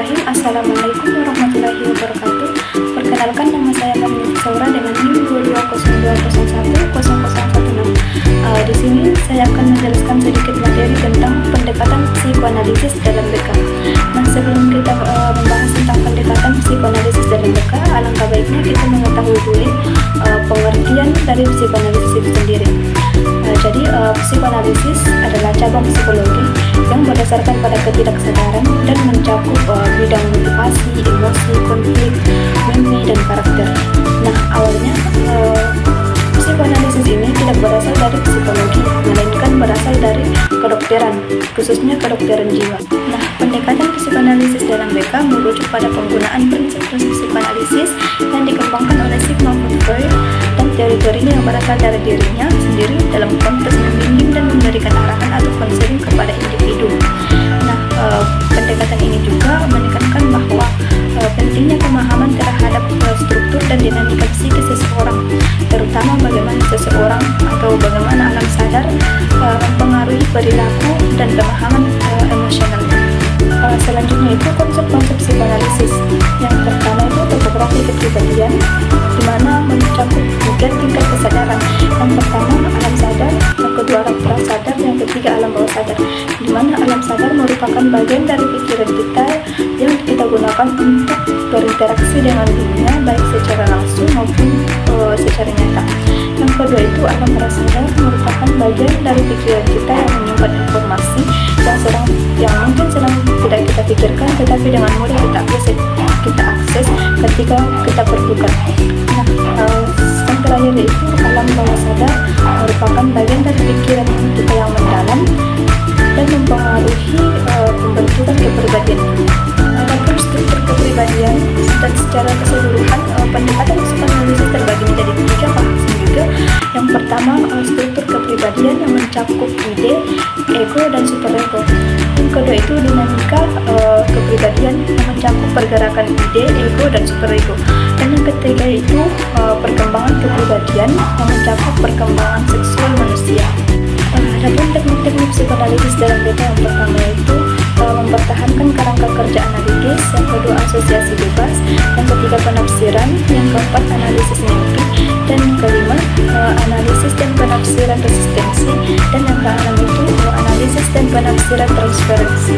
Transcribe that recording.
Bismillahirrahmanirrahim. Assalamualaikum warahmatullahi wabarakatuh. Perkenalkan, nama saya Marni Saura dengan NIM 2202010016. Di sini saya akan menjelaskan sedikit materi tentang pendekatan psikoanalisis dalam BK. Nah, sebelum kita membahas tentang pendekatan psikoanalisis dalam BK, alangkah baiknya kita mengetahui dulu pengertian dari psikoanalisis itu sendiri. Jadi psikoanalisis adalah cabang psikologi yang berdasarkan pada ketidaksadaran dan mencakup bidang motivasi, emosi, konflik, mimpi, dan karakter. Nah, awalnya psikoanalisis ini tidak berasal dari psikologi, melainkan berasal dari kedokteran, khususnya kedokteran jiwa. Nah, pendekatan psikoanalisis dalam BK merujuk pada penggunaan prinsip-prinsip psikoanalisis yang dikembangkan oleh Sigmund Freud dan teori-teorinya yang berasal dari dirinya sendiri dalam konteks membimbing dan memberikan arahan atau konseling kepada individu. Nah, pendekatan ini juga menekankan bahwa pentingnya pemahaman terhadap struktur dan dinamika psikis seseorang, terutama bagaimana seseorang atau bagaimana alam sadar mempengaruhi perilaku dan pemahaman emosionalnya. Selanjutnya itu konsep-konsep psikoanalisis. Yang pertama itu topografi kepribadian, di mana mencakup tiga tingkat kesadaran. Yang pertama alam sadar, yang kedua alam prasadar, yang ketiga alam bawah sadar. Di mana alam sadar merupakan bagian dari pikiran kita yang kita gunakan untuk berinteraksi dengan dunia, baik secara langsung maupun secara nyata. Yang kedua itu alam prasadar, merupakan bagian dari pikiran kita yang menyimpan informasi yang mungkin sedang tidak kita pikirkan, tetapi dengan mudah kita akses ketika kita berduka. Nah, yang terakhir yaitu alam bawah sadar, merupakan bagian dari pikiran kita yang mendalam dan mempengaruhi pembentukan kepribadian. Adapun struktur kepribadian dan secara keseluruhan pendekatan psikoanalisis terbagi menjadi tiga bahasan juga. Yang pertama, struktur kepribadian yang mencakup ide, ego, dan superego. Yang kedua itu dinamika kepribadian yang mencakup pergerakan ide, ego, dan superego. Dan yang ketiga itu perkembangan kepribadian yang mencakup perkembangan seksual manusia. Adapun teknik-teknik psikoanalisis dalam BK, yang pertama itu mempertahankan kerangka kerja analitis, yang kedua asosiasi bebas, yang ketiga penafsiran, yang keempat analisis mimpi, dan yang kelima analisis dan penafsiran resistensi, dan yang keenam itu analisis dan penafsiran transferensi.